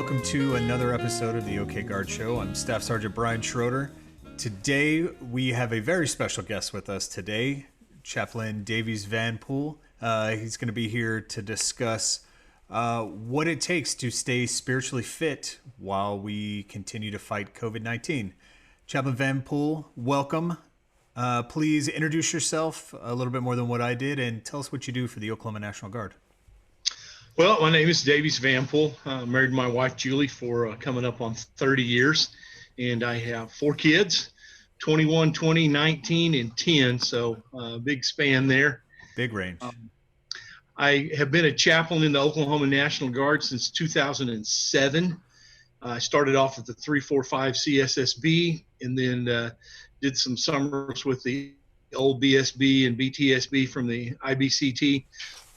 welcome to another episode of the OK Guard Show. I'm Staff Sergeant Brian Schroeder. Today we have a very special guest with us today, Chaplain Davies Vanpool. He's going to be here to discuss what it takes to stay spiritually fit while we continue to fight COVID-19. Chaplain Vanpool, welcome. Please introduce yourself a little bit more than what I did and tell us what you do for the Oklahoma National Guard. Well, my name is Davies Vanpool. Married my wife, Julie, for coming up on 30 years. And I have 4 kids, 21, 20, 19, and 10. So big span there. Big range. I have been a chaplain in the Oklahoma National Guard since 2007. I started off at the 345 CSSB and then did some summers with the old BSB and BTSB from the IBCT.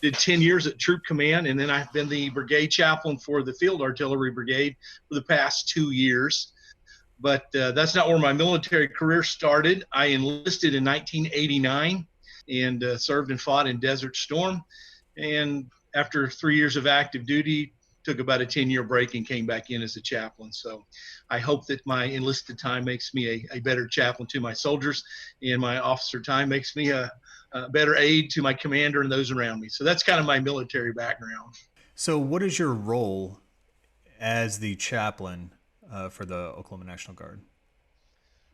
Did 10 years at Troop Command, and then I've been the brigade chaplain for the Field Artillery Brigade for the past 2 years. But that's not where my military career started. I enlisted in 1989 and served and fought in Desert Storm. And after 3 years of active duty, took about a 10-year break and came back in as a chaplain. So I hope that my enlisted time makes me a better chaplain to my soldiers, and my officer time makes me a better aid to my commander and those around me. So that's kind of my military background. So what is your role as the chaplain for the Oklahoma National Guard?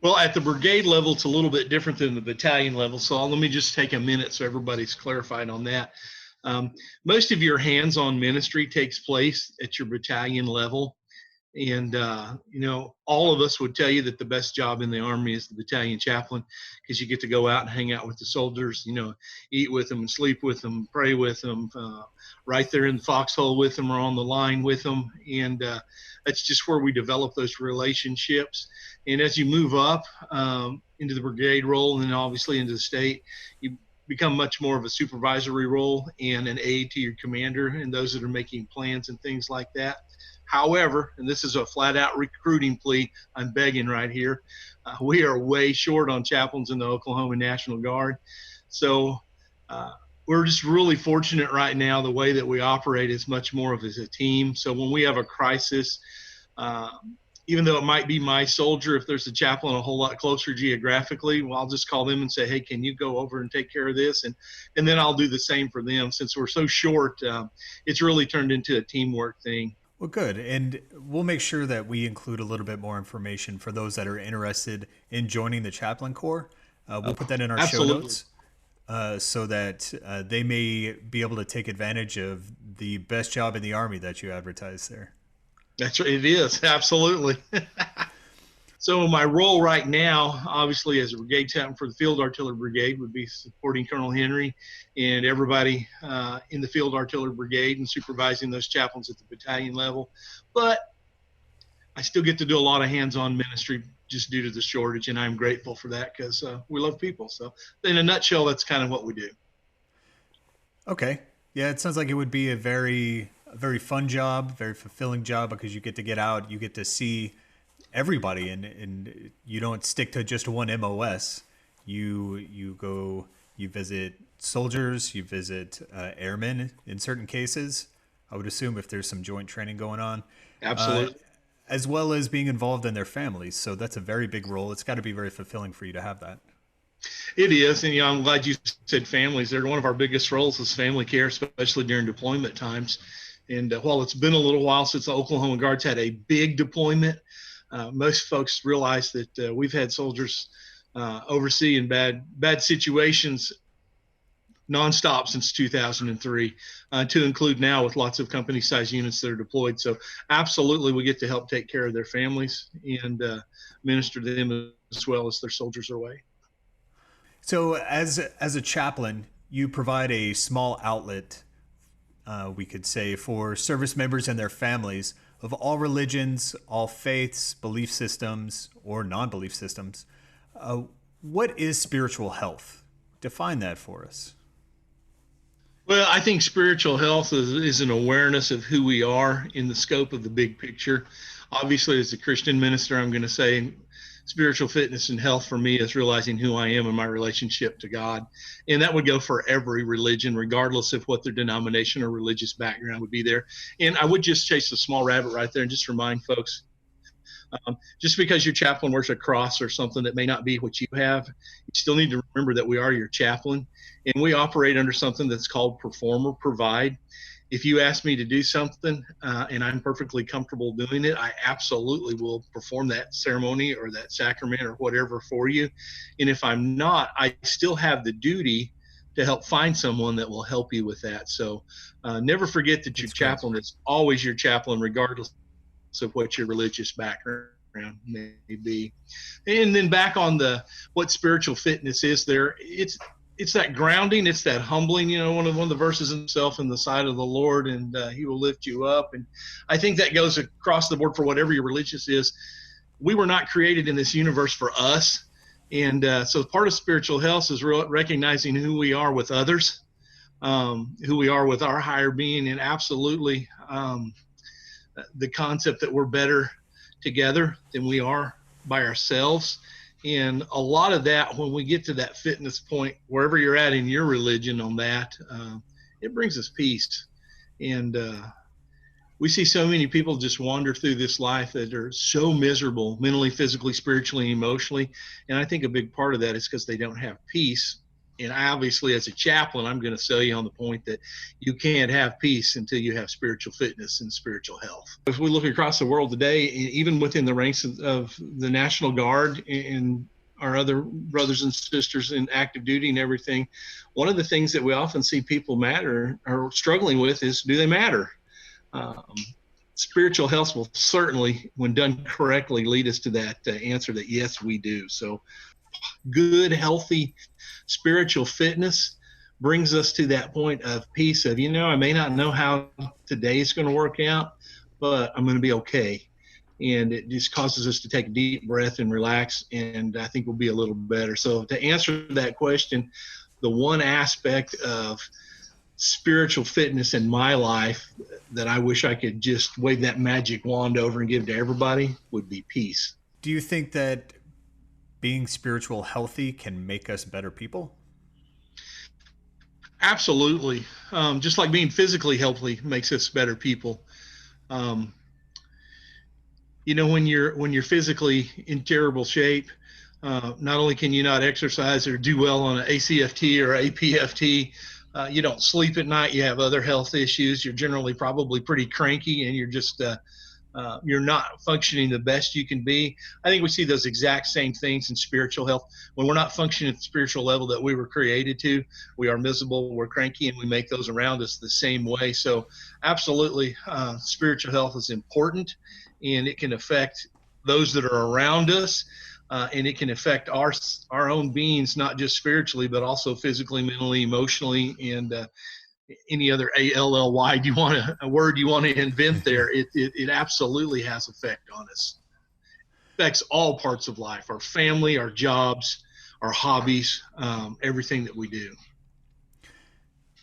Well, at the brigade level, it's a little bit different than the battalion level. So let me just take a minute so everybody's clarified on that. Most of your hands-on ministry takes place at your battalion level. And, all of us would tell you that the best job in the Army is the battalion chaplain, because you get to go out and hang out with the soldiers, eat with them and sleep with them, pray with them, right there in the foxhole with them or on the line with them. And that's just where we develop those relationships. And as you move up into the brigade role and then obviously into the state, you become much more of a supervisory role and an aide to your commander and those that are making plans and things like that. However, and this is a flat-out recruiting plea, I'm begging right here, we are way short on chaplains in the Oklahoma National Guard. So we're just really fortunate right now. The way that we operate is much more of as a team. So when we have a crisis, even though it might be my soldier, if there's a chaplain a whole lot closer geographically, well, I'll just call them and say, hey, can you go over and take care of this? And then I'll do the same for them. Since we're so short, it's really turned into a teamwork thing. Well, good. And we'll make sure that we include a little bit more information for those that are interested in joining the Chaplain Corps. We'll put that in our show notes so that they may be able to take advantage of the best job in the Army that you advertise there. That's right. It is. Absolutely. So my role right now, obviously as a brigade chaplain for the Field Artillery Brigade, would be supporting Colonel Henry and everybody in the Field Artillery Brigade and supervising those chaplains at the battalion level. But I still get to do a lot of hands-on ministry just due to the shortage, and I'm grateful for that because we love people. So in a nutshell, that's kind of what we do. Okay. Yeah, it sounds like it would be a very fun job, very fulfilling job, because you get out, you get to see everybody, and you don't stick to just one MOS. You go, you visit soldiers, you visit airmen in certain cases. I would assume if there's some joint training going on. Absolutely. As well as being involved in their families. So that's a very big role. It's got to be very fulfilling for you to have that. It is, and I'm glad you said families. They're one of our biggest roles is family care, especially during deployment times. And while it's been a little while since the Oklahoma Guards had a big deployment, most folks realize that we've had soldiers oversee in bad situations nonstop since 2003, to include now with lots of company-sized units that are deployed. So absolutely, we get to help take care of their families and minister to them as well as their soldiers are away. So as a chaplain, you provide a small outlet, we could say, for service members and their families of all religions, all faiths, belief systems, or non-belief systems. What is spiritual health? Define that for us. Well, I think spiritual health is an awareness of who we are in the scope of the big picture. Obviously, as a Christian minister, I'm going to say spiritual fitness and health for me is realizing who I am and my relationship to God. And that would go for every religion, regardless of what their denomination or religious background would be there. And I would just chase a small rabbit right there and just remind folks, just because your chaplain wears a cross or something that may not be what you have, you still need to remember that we are your chaplain, and we operate under something that's called perform or provide. If you ask me to do something and I'm perfectly comfortable doing it, I absolutely will perform that ceremony or that sacrament or whatever for you. And if I'm not, I still have the duty to help find someone that will help you with that. So never forget that your chaplain is always your chaplain, regardless of what your religious background may be. And then back on what spiritual fitness is there, it's that grounding, it's that humbling, one of the verses himself in the sight of the Lord, and he will lift you up. And I think that goes across the board for whatever your religious is. We were not created in this universe for us. And so part of spiritual health is recognizing who we are with others, who we are with our higher being, and absolutely the concept that we're better together than we are by ourselves. And a lot of that, when we get to that fitness point, wherever you're at in your religion on that, it brings us peace. And we see so many people just wander through this life that are so miserable mentally, physically, spiritually, emotionally. And I think a big part of that is because they don't have peace. And obviously, as a chaplain, I'm going to sell you on the point that you can't have peace until you have spiritual fitness and spiritual health. If we look across the world today, even within the ranks of the National Guard and our other brothers and sisters in active duty and everything, one of the things that we often see people matter or struggling with is, do they matter? Spiritual health will certainly, when done correctly, lead us to that answer that yes, we do. So good, healthy spiritual fitness brings us to that point of peace of, I may not know how today is going to work out, but I'm going to be okay. And it just causes us to take a deep breath and relax, and I think we'll be a little better. So to answer that question, the one aspect of spiritual fitness in my life that I wish I could just wave that magic wand over and give to everybody would be peace. Do you think that being spiritual healthy can make us better people? Absolutely. Just like being physically healthy makes us better people. When you're physically in terrible shape, not only can you not exercise or do well on an ACFT or APFT, you don't sleep at night, you have other health issues, you're generally probably pretty cranky, and you're just you're not functioning the best you can be. I think we see those exact same things in spiritual health. When we're not functioning at the spiritual level that we were created to, we are miserable, we're cranky, and we make those around us the same way. So absolutely, spiritual health is important, and it can affect those that are around us, and it can affect our own beings, not just spiritually, but also physically, mentally, emotionally, and any other ALLY a word you want to invent there. It absolutely has effect on us. Affects all parts of life, our family, our jobs, our hobbies, everything that we do.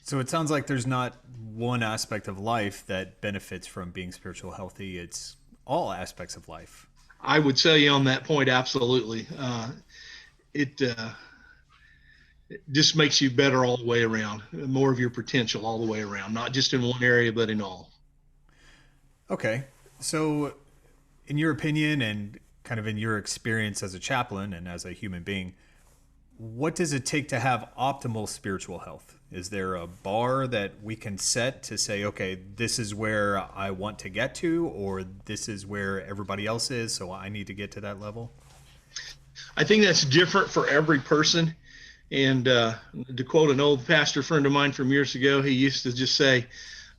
So it sounds like there's not one aspect of life that benefits from being spiritual healthy. It's all aspects of life. I would say on that point, absolutely. It just makes you better all the way around, more of your potential all the way around, not just in one area, but in all. Okay. So in your opinion and kind of in your experience as a chaplain and as a human being, what does it take to have optimal spiritual health? Is there a bar that we can set to say, okay, this is where I want to get to, or this is where everybody else is, so I need to get to that level? I think that's different for every person. And to quote an old pastor friend of mine from years ago, he used to just say,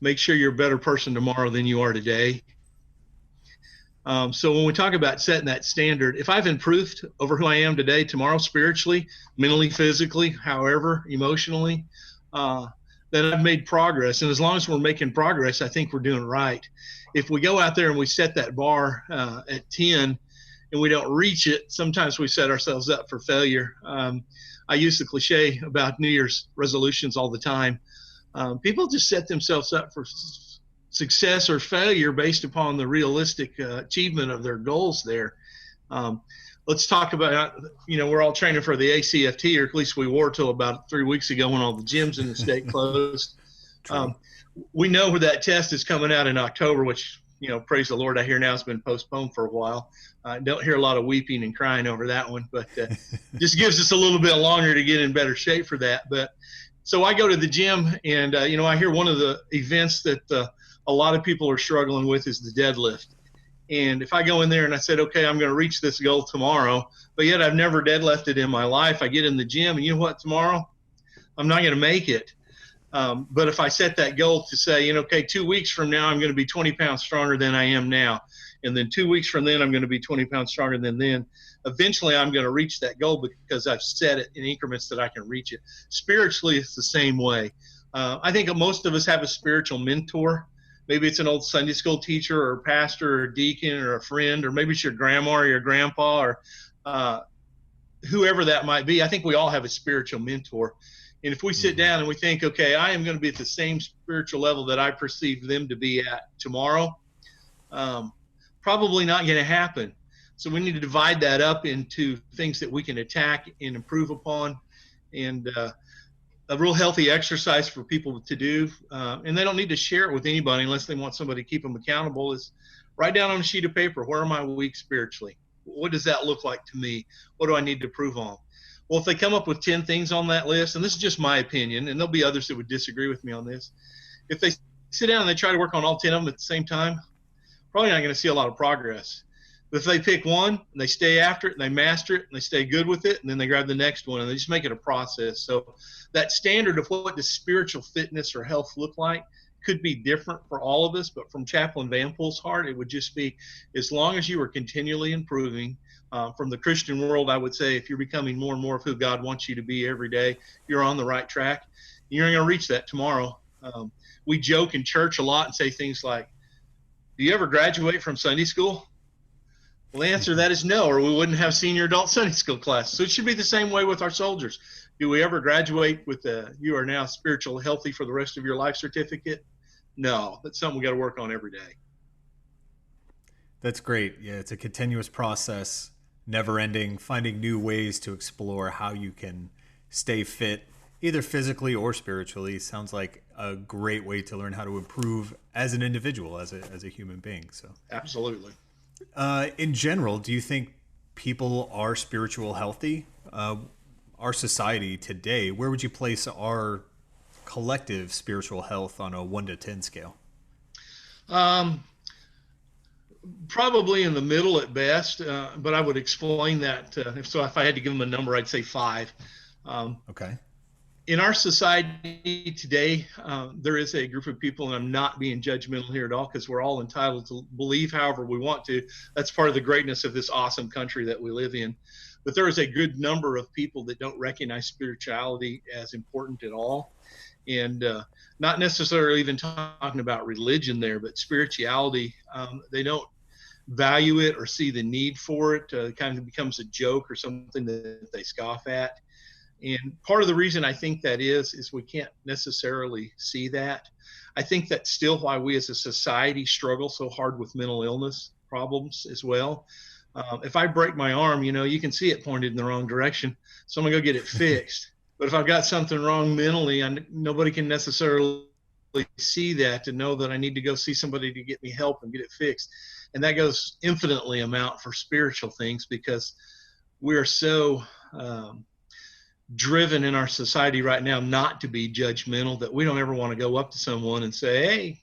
make sure you're a better person tomorrow than you are today. So when we talk about setting that standard, if I've improved over who I am today, tomorrow, spiritually, mentally, physically, however, emotionally, then I've made progress. And as long as we're making progress, I think we're doing right. If we go out there and we set that bar at 10 and we don't reach it, sometimes we set ourselves up for failure. I use the cliche about New Year's resolutions all the time. People just set themselves up for success or failure based upon the realistic achievement of their goals there. Let's talk about, we're all training for the ACFT, or at least we were till about 3 weeks ago when all the gyms in the state closed. We know where that test is coming out in October, which, praise the Lord, I hear now has been postponed for a while. I don't hear a lot of weeping and crying over that one, but just gives us a little bit longer to get in better shape for that. But so I go to the gym, and, I hear one of the events that a lot of people are struggling with is the deadlift. And if I go in there and I said, okay, I'm going to reach this goal tomorrow, but yet I've never deadlifted in my life, I get in the gym, and you know what, tomorrow I'm not going to make it. But if I set that goal to say, okay, 2 weeks from now, I'm going to be 20 pounds stronger than I am now. And then 2 weeks from then, I'm going to be 20 pounds stronger than then. Eventually, I'm going to reach that goal because I've set it in increments that I can reach it. Spiritually, it's the same way. I think most of us have a spiritual mentor. Maybe it's an old Sunday school teacher or a pastor or a deacon or a friend, or maybe it's your grandma or your grandpa or whoever that might be. I think we all have a spiritual mentor. And if we sit down and we think, okay, I am going to be at the same spiritual level that I perceive them to be at tomorrow, probably not going to happen. So we need to divide that up into things that we can attack and improve upon. And a real healthy exercise for people to do, and they don't need to share it with anybody unless they want somebody to keep them accountable, is write down on a sheet of paper, where am I weak spiritually? What does that look like to me? What do I need to improve on? Well, if they come up with 10 things on that list, and this is just my opinion, and there'll be others that would disagree with me on this, if they sit down and they try to work on all 10 of them at the same time, probably not going to see a lot of progress. But if they pick one and they stay after it and they master it and they stay good with it, and then they grab the next one and they just make it a process. So that standard of what does spiritual fitness or health look like could be different for all of us, but from Chaplain Vanpool's heart, it would just be, as long as you are continually improving. From the Christian world, I would say if you're becoming more and more of who God wants you to be every day, you're on the right track. You're going to reach that tomorrow. We joke in church a lot and say things like, do you ever graduate from Sunday school? Well, the answer to that is no, or we wouldn't have senior adult Sunday school class. So it should be the same way with our soldiers. Do we ever graduate with you are now spiritual healthy for the rest of your life certificate? No, that's something we got to work on every day. That's great. Yeah, it's a continuous process, never ending, finding new ways to explore how you can stay fit, either physically or spiritually. Sounds like a great way to learn how to improve as an individual, as a human being. So absolutely. In general, do you think people are spiritual healthy? Our society today, where would you place our collective spiritual health on a 1 to 10 scale? Probably in the middle at best, but I would explain that. If I had to give them a number, I'd say 5. Okay. In our society today, there is a group of people, and I'm not being judgmental here at all, because we're all entitled to believe however we want to. That's part of the greatness of this awesome country that we live in. But there is a good number of people that don't recognize spirituality as important at all. And not necessarily even talking about religion there, but spirituality, they don't value it or see the need for it. It kind of becomes a joke or something that they scoff at. And part of the reason I think that is we can't necessarily see that. I think that's still why we as a society struggle so hard with mental illness problems as well. If I break my arm, you can see it pointed in the wrong direction, so I'm gonna go get it fixed. But if I've got something wrong mentally, nobody can necessarily see that to know that I need to go see somebody to get me help and get it fixed. And that goes infinitely amount for spiritual things, because we are so driven in our society right now not to be judgmental that we don't ever want to go up to someone and say, hey,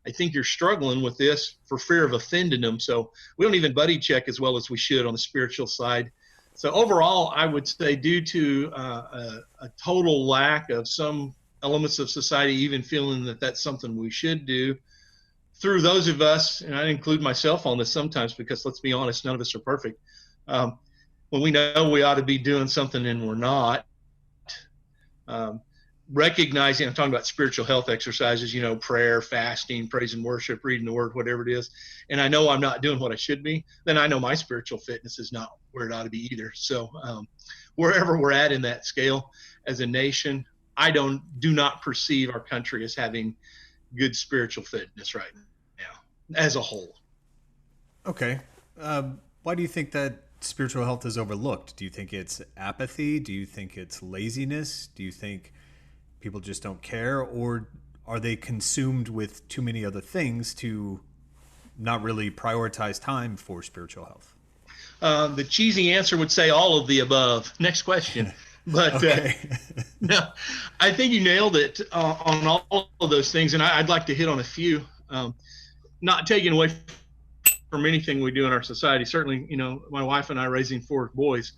I think you're struggling with this, for fear of offending them. So we don't even buddy check as well as we should on the spiritual side. So overall, I would say, due to a total lack of some elements of society even feeling that that's something we should do, through those of us, and I include myself on this sometimes, because let's be honest, none of us are perfect. When we know we ought to be doing something and we're not, recognizing, I'm talking about spiritual health exercises, prayer, fasting, praise and worship, reading the word, whatever it is, and I know I'm not doing what I should be, then I know my spiritual fitness is not where it ought to be either. So wherever we're at in that scale as a nation, I do not perceive our country as having good spiritual fitness right now as a whole. Okay. Why Why do you think that spiritual health is overlooked? Do you think it's apathy? Do you think it's laziness? Do you think people just don't care? Or are they consumed with too many other things to not really prioritize time for spiritual health? The cheesy answer would say all of the above. Next question. But Okay. no, I think you nailed it on all of those things. And I'd like to hit on a few, not taking away from anything we do in our society. Certainly, my wife and I raising 4 boys,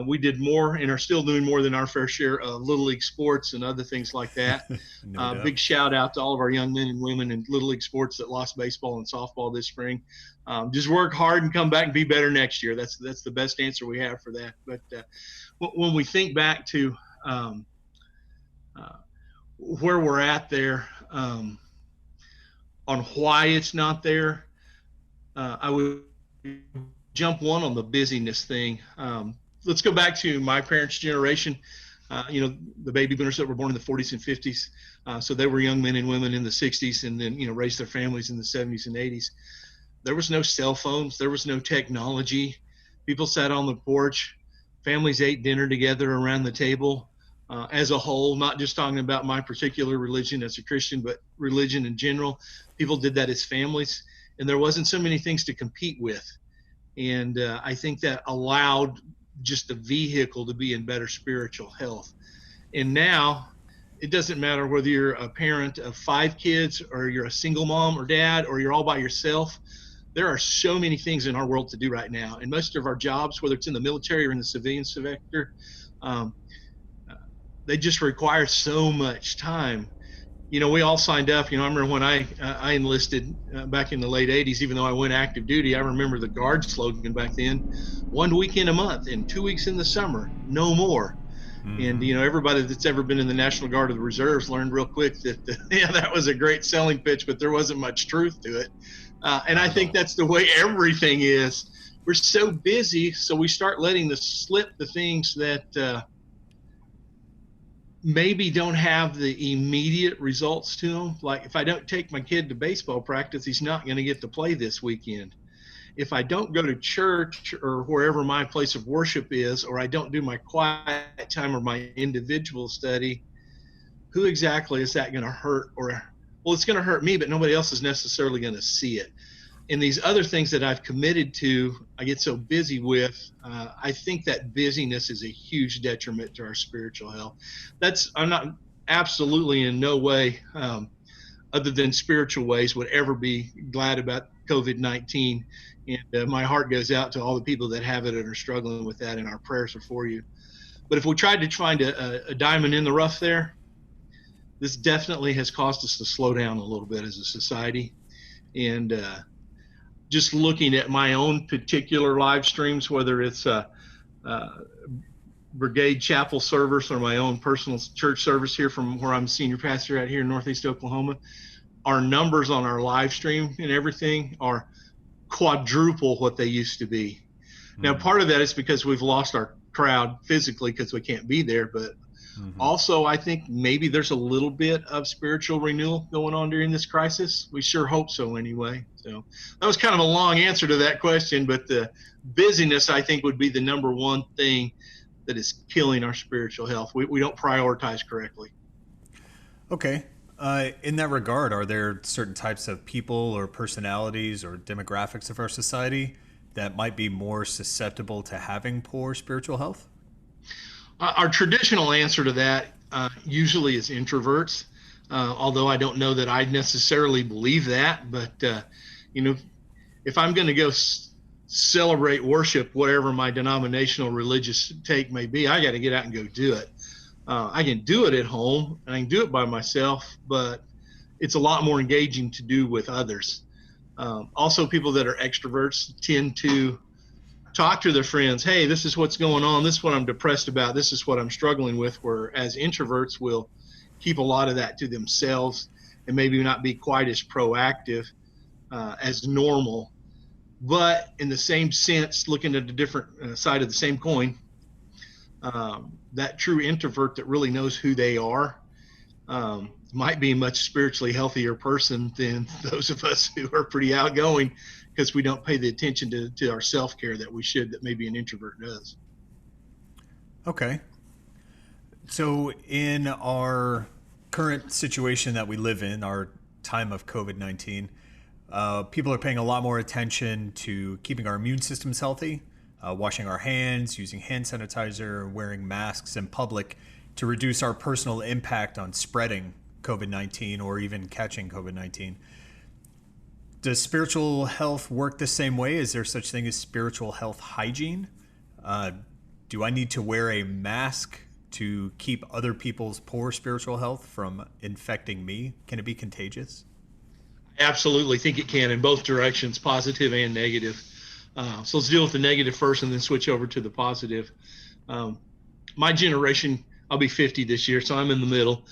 we did more and are still doing more than our fair share of Little League sports and other things like that. No doubt. Big shout out to all of our young men and women in Little League sports that lost baseball and softball this spring. Just work hard and come back and be better next year. That's the best answer we have for that. But when we think back to where we're at there, on why it's not there, I would jump one on the busyness thing. Let's go back to my parents' generation. The baby boomers that were born in the 40s and 50s. So they were young men and women in the 60s and then, raised their families in the 70s and 80s. There was no cell phones. There was no technology. People sat on the porch. Families ate dinner together around the table as a whole, not just talking about my particular religion as a Christian, but religion in general. People did that as families, and there wasn't so many things to compete with. And I think that allowed just a vehicle to be in better spiritual health. And now it doesn't matter whether you're a parent of 5 kids or you're a single mom or dad or you're all by yourself. There are so many things in our world to do right now. And most of our jobs, whether it's in the military or in the civilian sector, they just require so much time. We all signed up. I remember when I enlisted back in the late 80s, even though I went active duty, I remember the Guard slogan back then: 1 weekend a month and 2 weeks in the summer, no more. And, everybody that's ever been in the National Guard or the Reserves learned real quick that, that was a great selling pitch, but there wasn't much truth to it. And I think that's the way everything is. We're so busy, so we start letting slip the things that maybe don't have the immediate results to them. Like, if I don't take my kid to baseball practice, he's not going to get to play this weekend. If I don't go to church or wherever my place of worship is, or I don't do my quiet time or my individual study, who exactly is that going to hurt? Well, it's going to hurt me, but nobody else is necessarily going to see it. And these other things that I've committed to, I get so busy with, I think that busyness is a huge detriment to our spiritual health. I'm not absolutely in no way, other than spiritual ways, would ever be glad about COVID-19. And my heart goes out to all the people that have it and are struggling with that, and our prayers are for you. But if we tried to find a diamond in the rough there, this definitely has caused us to slow down a little bit as a society. And just looking at my own particular live streams, whether it's a brigade chapel service or my own personal church service here from where I'm senior pastor out here in Northeast Oklahoma, our numbers on our live stream and everything are quadruple what they used to be. Now, part of that is because we've lost our crowd physically because we can't be there, but also I think maybe there's a little bit of spiritual renewal going on during this crisis. We sure hope so anyway. So that was kind of a long answer to that question, but the busyness, I think, would be the number one thing that is killing our spiritual health. We don't prioritize correctly. Okay. In that regard, are there certain types of people or personalities or demographics of our society that might be more susceptible to having poor spiritual health? Our traditional answer to that usually is introverts, although I don't know that I necessarily believe that. But, if I'm going to go celebrate worship, whatever my denominational religious take may be, I got to get out and go do it. I can do it at home and I can do it by myself, but it's a lot more engaging to do with others. Also, people that are extroverts tend to talk to their friends. Hey, this is what's going on. This is what I'm depressed about. This is what I'm struggling with. Whereas introverts will keep a lot of that to themselves and maybe not be quite as proactive as normal. But in the same sense, looking at a different side of the same coin, that true introvert that really knows who they are might be a much spiritually healthier person than those of us who are pretty outgoing because we don't pay the attention to our self-care that we should, that maybe an introvert does. Okay. So in our current situation that we live in, our time of COVID-19, people are paying a lot more attention to keeping our immune systems healthy, washing our hands, using hand sanitizer, wearing masks in public to reduce our personal impact on spreading COVID-19 or even catching COVID-19. Does spiritual health work the same way? Is there such thing as spiritual health hygiene? Do I need to wear a mask to keep other people's poor spiritual health from infecting me? Can it be contagious? I absolutely think it can in both directions, positive and negative. So let's deal with the negative first and then switch over to the positive. My generation, I'll be 50 this year, so I'm in the middle.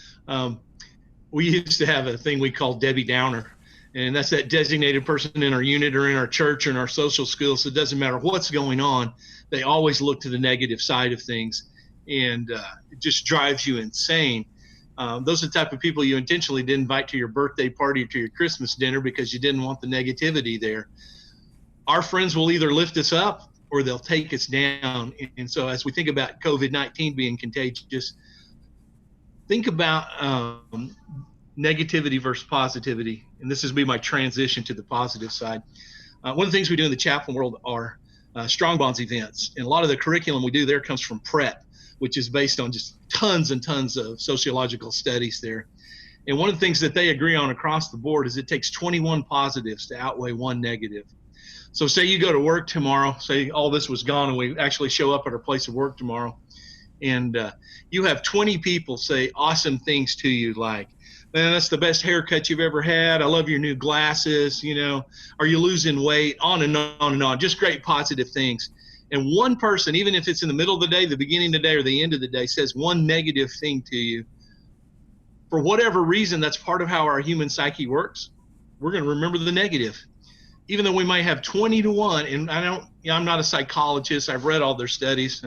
We used to have a thing we called Debbie Downer. And that's that designated person in our unit or in our church or in our social skills. So it doesn't matter what's going on. They always look to the negative side of things. And it just drives you insane. Those are the type of people you intentionally didn't invite to your birthday party or to your Christmas dinner because you didn't want the negativity there. Our friends will either lift us up or they'll take us down. And so as we think about COVID-19 being contagious, think about negativity versus positivity. And this is be my transition to the positive side. One of the things we do in the chaplain world are strong bonds events. And a lot of the curriculum we do there comes from PrEP, which is based on just tons and tons of sociological studies there. And one of the things that they agree on across the board is it takes 21 positives to outweigh one negative. So say you go to work tomorrow, say all this was gone and we actually show up at our place of work tomorrow, and you have 20 people say awesome things to you like, man, that's the best haircut you've ever had. I love your new glasses. You know, are you losing weight? On and on and on. Just great positive things. And one person, even if it's in the middle of the day, the beginning of the day, or the end of the day, says one negative thing to you. For whatever reason, that's part of how our human psyche works. We're going to remember the negative. Even though we might have 20 to 1, and I'm not a psychologist. I've read all their studies.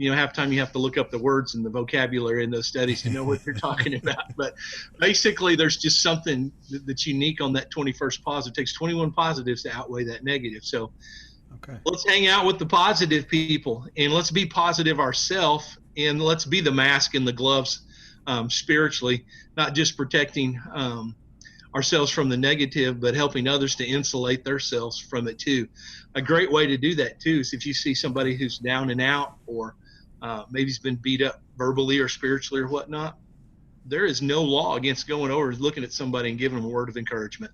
Half the time you have to look up the words and the vocabulary in those studies to know what they're talking about. But basically, there's just something that's unique on that 21st positive. It takes 21 positives to outweigh that negative. So let's hang out with the positive people, and let's be positive ourselves, and let's be the mask and the gloves spiritually, not just protecting ourselves from the negative, but helping others to insulate themselves from it too. A great way to do that too is if you see somebody who's down and out, or maybe he's been beat up verbally or spiritually or whatnot, there is no law against going over and looking at somebody and giving them a word of encouragement.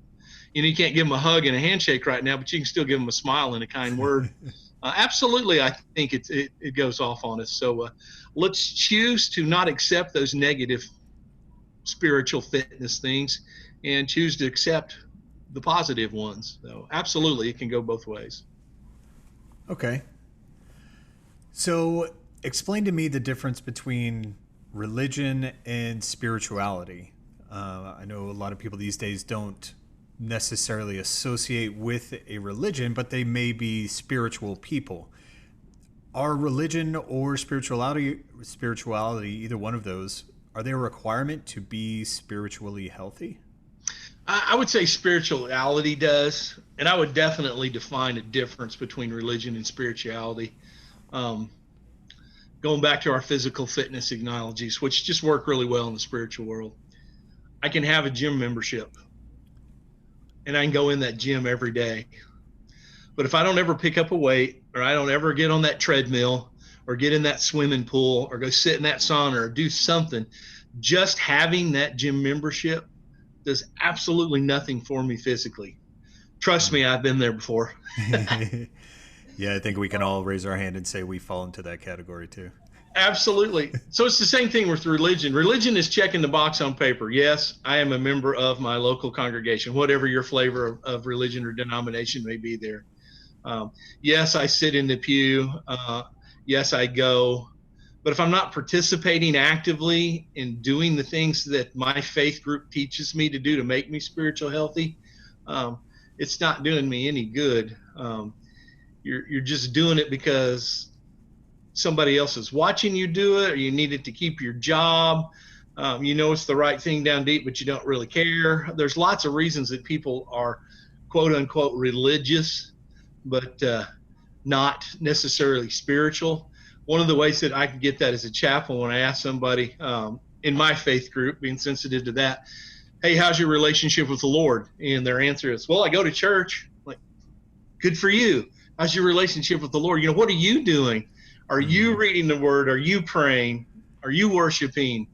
You can't give them a hug and a handshake right now, but you can still give them a smile and a kind word. Absolutely, I think it goes off on us. So let's choose to not accept those negative spiritual fitness things and choose to accept the positive ones. So absolutely, it can go both ways. Okay. So explain to me the difference between religion and spirituality. I know a lot of people these days don't necessarily associate with a religion, but they may be spiritual people. Are religion or spirituality, either one of those, are they a requirement to be spiritually healthy? I would say spirituality does, and I would definitely define a difference between religion and spirituality. Going back to our physical fitness analogies, which just work really well in the spiritual world. I can have a gym membership, and I can go in that gym every day. But if I don't ever pick up a weight, or I don't ever get on that treadmill, or get in that swimming pool, or go sit in that sauna, or do something, just having that gym membership does absolutely nothing for me physically. Trust me, I've been there before. Yeah, I think we can all raise our hand and say we fall into that category too. Absolutely. So it's the same thing with religion. Religion is checking the box on paper. Yes, I am a member of my local congregation, whatever your flavor of religion or denomination may be there. Yes, I sit in the pew. Yes, I go. But if I'm not participating actively in doing the things that my faith group teaches me to do to make me spiritual healthy, it's not doing me any good. You're just doing it because somebody else is watching you do it, or you need it to keep your job. It's the right thing down deep, but you don't really care. There's lots of reasons that people are quote unquote religious, but not necessarily spiritual. One of the ways that I can get that as a chaplain, when I ask somebody in my faith group, being sensitive to that, hey, how's your relationship with the Lord? And their answer is, well, I go to church. Like, good for you. How's your relationship with the Lord? What are you doing? Are you reading the word? Are you praying? Are you worshiping?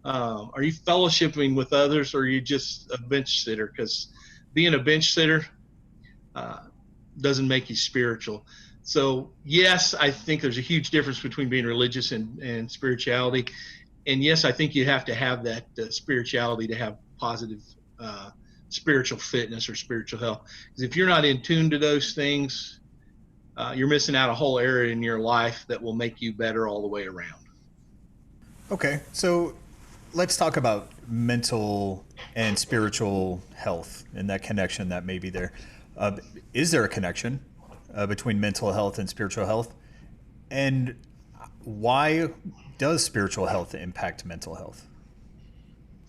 Are you fellowshipping with others? Or are you just a bench sitter? Because being a bench sitter doesn't make you spiritual. So yes, I think there's a huge difference between being religious and spirituality. And yes, I think you have to have that spirituality to have positive spiritual fitness or spiritual health. Because if you're not in tune to those things, you're missing out a whole area in your life that will make you better all the way around. Okay, so let's talk about mental and spiritual health and that connection that may be there. Is there a connection between mental health and spiritual health? And why does spiritual health impact mental health?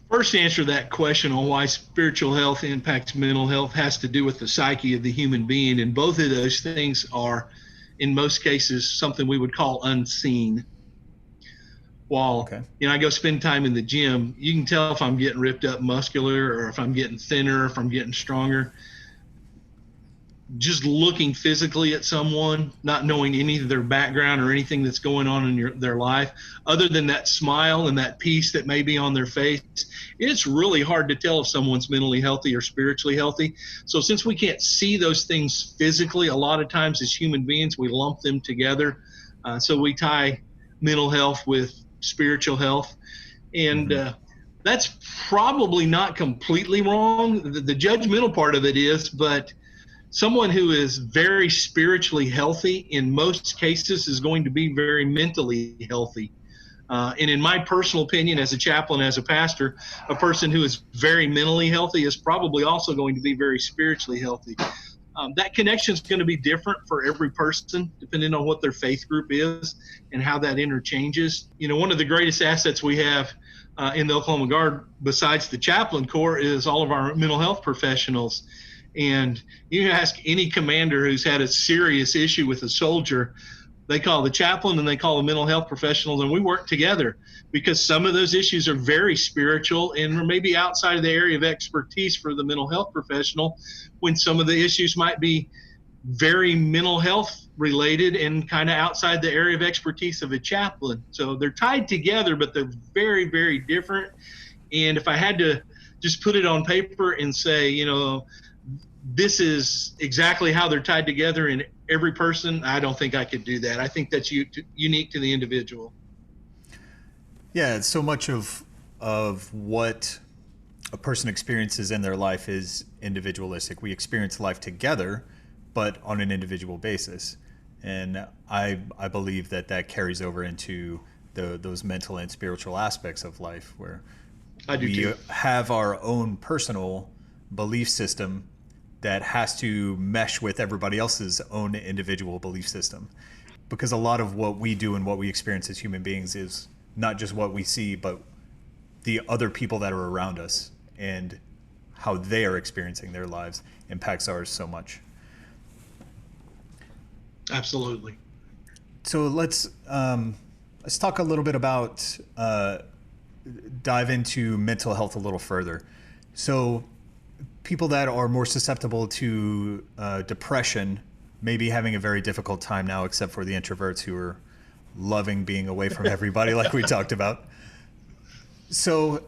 First answer to that question on why spiritual health impacts mental health has to do with the psyche of the human being. And both of those things are, in most cases, something we would call unseen. While, I go spend time in the gym, you can tell if I'm getting ripped up muscular or if I'm getting thinner, if I'm getting stronger. Just looking physically at someone, not knowing any of their background or anything that's going on in their life, other than that smile and that peace that may be on their face, it's really hard to tell if someone's mentally healthy or spiritually healthy. So since we can't see those things physically, a lot of times as human beings, we lump them together. So we tie mental health with spiritual health. And that's probably not completely wrong. The judgmental part of it is, but someone who is very spiritually healthy in most cases is going to be very mentally healthy. And in my personal opinion, as a chaplain, as a pastor, a person who is very mentally healthy is probably also going to be very spiritually healthy. That connection is going to be different for every person, depending on what their faith group is and how that interchanges. One of the greatest assets we have in the Oklahoma Guard, besides the chaplain corps, is all of our mental health professionals. And you can ask any commander who's had a serious issue with a soldier, they call the chaplain and they call the mental health professionals, and we work together because some of those issues are very spiritual and maybe outside of the area of expertise for the mental health professional, when some of the issues might be very mental health related and kind of outside the area of expertise of a chaplain. So they're tied together, but they're very, very different. And if I had to just put it on paper and say, this is exactly how they're tied together in every person, I don't think I could do that. I think that's unique to the individual. Yeah, so much of what a person experiences in their life is individualistic. We experience life together, but on an individual basis. And I believe that carries over into those mental and spiritual aspects of life, where we have our own personal belief system that has to mesh with everybody else's own individual belief system. Because a lot of what we do and what we experience as human beings is not just what we see, but the other people that are around us and how they are experiencing their lives impacts ours so much. Absolutely. So let's talk a little bit about, dive into mental health a little further. So people that are more susceptible to depression may be having a very difficult time now, except for the introverts who are loving being away from everybody like we talked about. So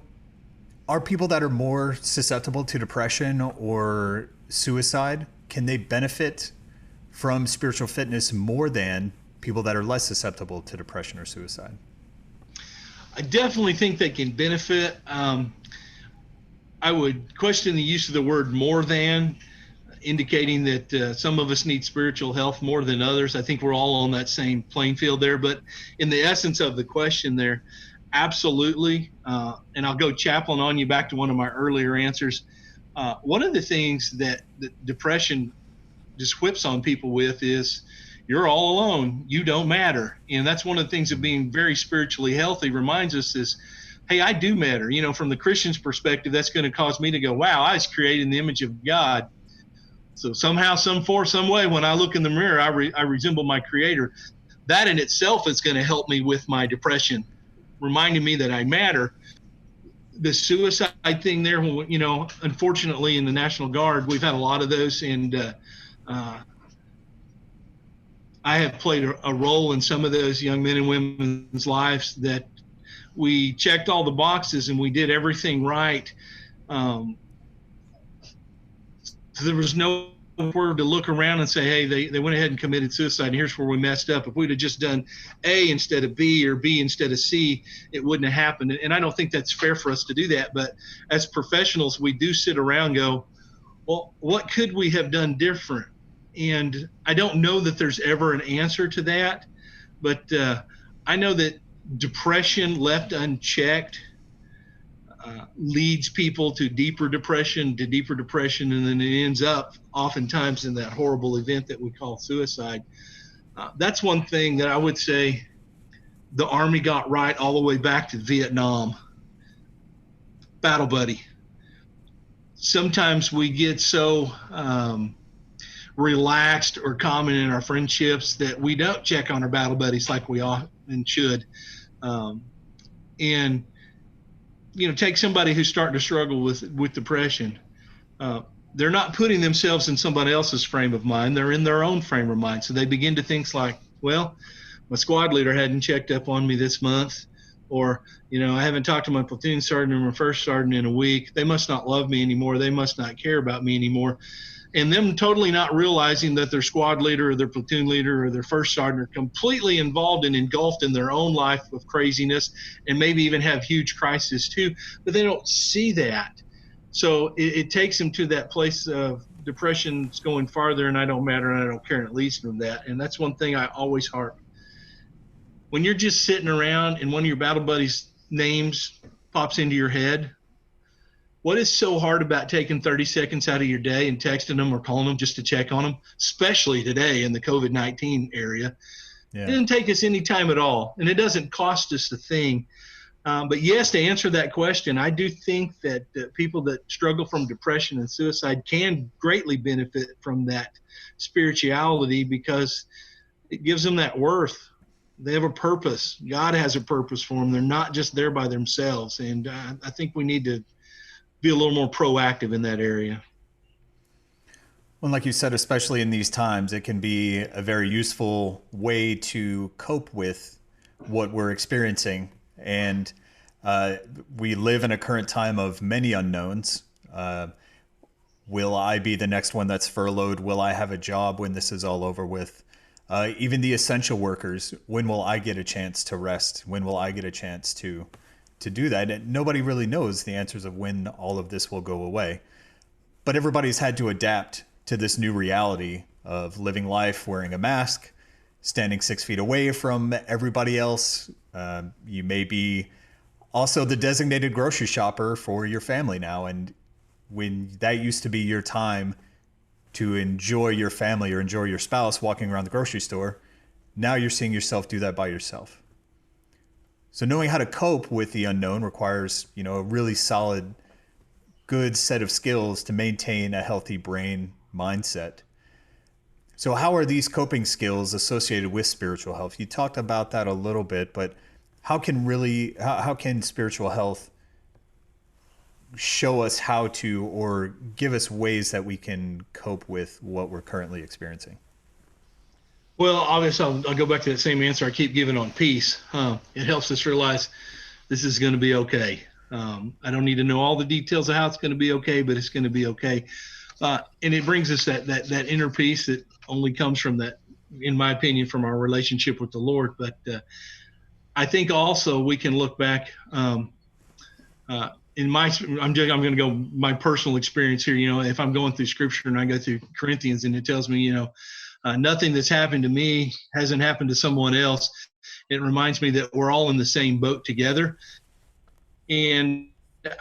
are people that are more susceptible to depression or suicide, can they benefit from spiritual fitness more than people that are less susceptible to depression or suicide? I definitely think they can benefit. I would question the use of the word more than, indicating that some of us need spiritual health more than others. I think we're all on that same playing field there. But in the essence of the question there, absolutely. And I'll go chaplain on you back to one of my earlier answers. One of the things that depression just whips on people with is, you're all alone. You don't matter. And that's one of the things of being very spiritually healthy reminds us is, hey, I do matter. From the Christian's perspective, that's going to cause me to go, wow, I was created in the image of God. So somehow, some way, when I look in the mirror, I resemble my creator. That in itself is going to help me with my depression, reminding me that I matter. The suicide thing there, unfortunately in the National Guard, we've had a lot of those. And I have played a role in some of those young men and women's lives that we checked all the boxes and we did everything right. So there was nowhere to look around and say, hey, they went ahead and committed suicide, and here's where we messed up. If we'd have just done A instead of B or B instead of C, it wouldn't have happened. And I don't think that's fair for us to do that. But as professionals, we do sit around and go, well, what could we have done different? And I don't know that there's ever an answer to that. But I know that depression left unchecked leads people to deeper depression, and then it ends up oftentimes in that horrible event that we call suicide. That's one thing that I would say the Army got right all the way back to Vietnam. Battle buddy. Sometimes we get so relaxed or common in our friendships that we don't check on our battle buddies like we often should. And take somebody who's starting to struggle with depression. They're not putting themselves in somebody else's frame of mind. They're in their own frame of mind. So they begin to think like, well, my squad leader hadn't checked up on me this month, or, I haven't talked to my platoon sergeant or my first sergeant in a week. They must not love me anymore. They must not care about me anymore. And them totally not realizing that their squad leader or their platoon leader or their first sergeant are completely involved and engulfed in their own life with craziness, and maybe even have huge crises too, but they don't see that. So it takes them to that place of depression's going farther, and I don't matter, and I don't care, and it leads them to that. And that's one thing I always harp. When you're just sitting around and one of your battle buddies' names pops into your head, what is so hard about taking 30 seconds out of your day and texting them or calling them just to check on them, especially today in the COVID-19 area? Yeah. It doesn't take us any time at all, and it doesn't cost us a thing. But yes, to answer that question, I do think that people that struggle from depression and suicide can greatly benefit from that spirituality, because it gives them that worth. They have a purpose. God has a purpose for them. They're not just there by themselves. And I think we need to be a little more proactive in that area. Well, like you said, especially in these times, it can be a very useful way to cope with what we're experiencing. And we live in a current time of many unknowns. Will I be the next one that's furloughed? Will I have a job when this is all over with? Even the essential workers, when will I get a chance to rest? When will I get a chance to do that? And nobody really knows the answers of when all of this will go away. But everybody's had to adapt to this new reality of living life, wearing a mask, standing 6 feet away from everybody else. You may be also the designated grocery shopper for your family now. And when that used to be your time to enjoy your family or enjoy your spouse walking around the grocery store, now you're seeing yourself do that by yourself. So knowing how to cope with the unknown requires, a really solid, good set of skills to maintain a healthy brain mindset. So how are these coping skills associated with spiritual health? You talked about that a little bit, but how can spiritual health show us how to, or give us ways that we can cope with what we're currently experiencing? Well, obviously, I'll go back to that same answer I keep giving on peace. It helps us realize this is going to be okay. I don't need to know all the details of how it's going to be okay, but it's going to be okay. And it brings us that inner peace that only comes from that, in my opinion, from our relationship with the Lord. But I think also we can look back I'm going to go my personal experience here. If I'm going through Scripture and I go through Corinthians and it tells me, nothing that's happened to me hasn't happened to someone else, it reminds me that we're all in the same boat together. And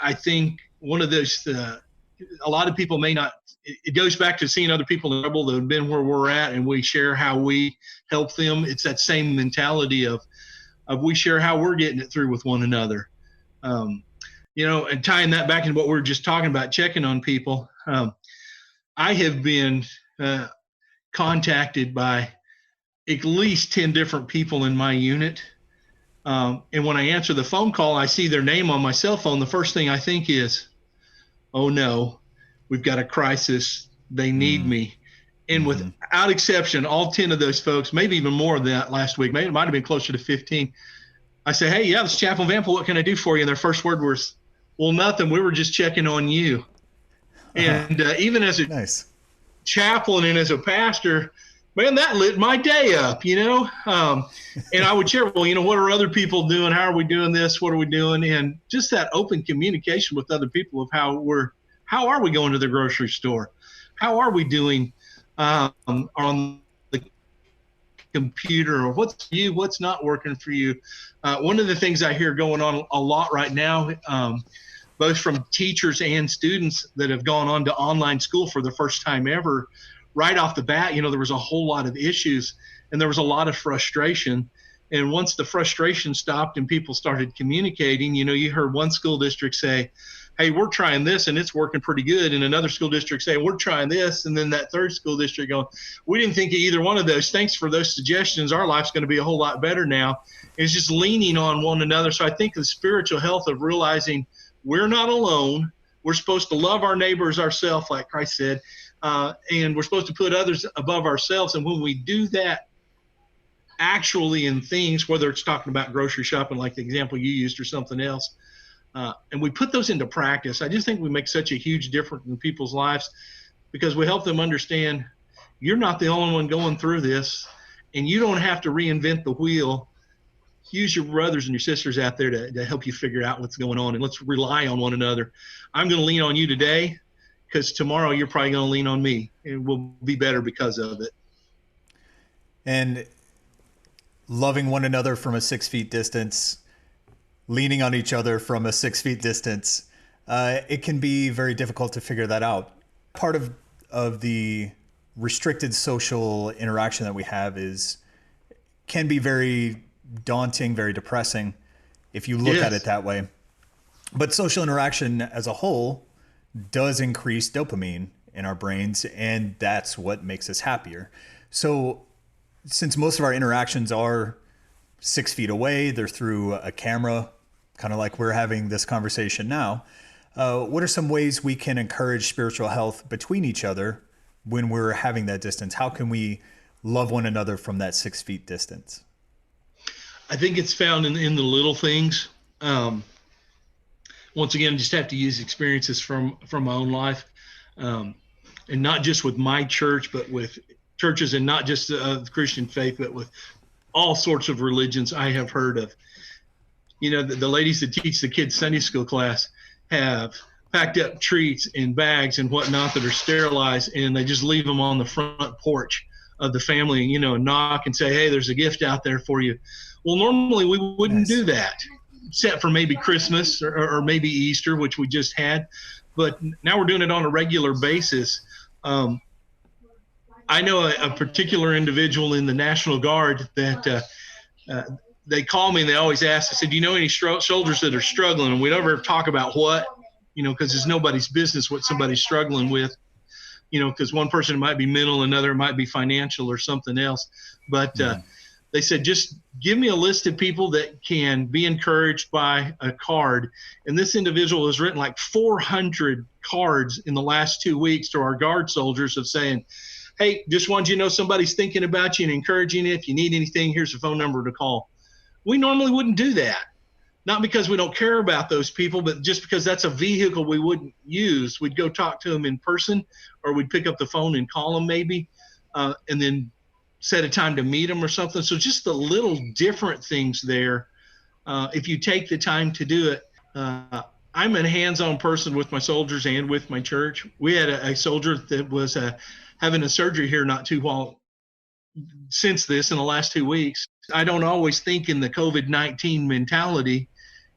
I think one of those, a lot of people may not, it goes back to seeing other people in trouble that have been where we're at, and we share how we help them. It's that same mentality of we share how we're getting it through with one another. And tying that back into what we were just talking about, checking on people. I have been contacted by at least 10 different people in my unit. And when I answer the phone call, I see their name on my cell phone. The first thing I think is, oh no, we've got a crisis. They need me. And without exception, all 10 of those folks, maybe even more than that last week, maybe it might have been closer to 15. I say, hey, yeah, this is Chaplain Vanpool. What can I do for you? And their first word was, well, nothing. We were just checking on you. And even as a chaplain and as a pastor, man, that lit my day up, you know? And I would share, well, you know, what are other people doing? How are we doing this? What are we doing? And just that open communication with other people of how are we going to the grocery store? How are we doing on the computer, or what's for you, what's not working for you? One of the things I hear going on a lot right now, both from teachers and students that have gone on to online school for the first time ever, right off the bat, you know, there was a whole lot of issues and there was a lot of frustration. And once the frustration stopped and people started communicating, you know, you heard one school district say, hey, we're trying this and it's working pretty good. And another school district say, we're trying this. And then that third school district going, we didn't think of either one of those. Thanks for those suggestions. Our life's going to be a whole lot better now. It's just leaning on one another. So I think the spiritual health of realizing we're not alone. We're supposed to love our neighbors ourselves, like Christ said. And we're supposed to put others above ourselves. And when we do that actually in things, whether it's talking about grocery shopping, like the example you used, or something else, and we put those into practice, I just think we make such a huge difference in people's lives, because we help them understand you're not the only one going through this, and you don't have to reinvent the wheel. Use your brothers and your sisters out there to help you figure out what's going on, and let's rely on one another. I'm going to lean on you today, because tomorrow you're probably going to lean on me, and we'll be better because of it. And loving one another from a 6 feet distance, leaning on each other from a 6 feet distance, it can be very difficult to figure that out. Part of the restricted social interaction that we have can be very daunting, very depressing if you look at it that way. But social interaction as a whole does increase dopamine in our brains, and that's what makes us happier. So since most of our interactions are 6 feet away, they're through a camera, kind of like we're having this conversation now, what are some ways we can encourage spiritual health between each other when we're having that distance? How can we love one another from that 6 feet distance? I think it's found in the little things. Once again, just have to use experiences from my own life, and not just with my church, but with churches, and not just the Christian faith, but with all sorts of religions I have heard of. You know, the ladies that teach the kids Sunday school class have packed up treats in bags and whatnot that are sterilized, and they just leave them on the front porch of the family, you know, and knock and say, hey, there's a gift out there for you. Well, normally we wouldn't do that, except for maybe Christmas or maybe Easter, which we just had. But now we're doing it on a regular basis. I know a particular individual in the National Guard that they call me and they always ask, I said, do you know any soldiers that are struggling? And we never talk about what, you know, because it's nobody's business what somebody's struggling with, you know, because one person might be mental, another might be financial or something else. But they said, just give me a list of people that can be encouraged by a card. And this individual has written like 400 cards in the last 2 weeks to our Guard soldiers of saying, hey, just wanted you to know somebody's thinking about you and encouraging you. If you need anything, here's a phone number to call. We normally wouldn't do that. Not because we don't care about those people, but just because that's a vehicle we wouldn't use. We'd go talk to them in person, or we'd pick up the phone and call them maybe, and then set a time to meet them or something. So just the little different things there, if you take the time to do it. I'm a hands-on person with my soldiers and with my church. We had a soldier that was having a surgery here not too long since this, in the last 2 weeks. I don't always think in the COVID-19 mentality.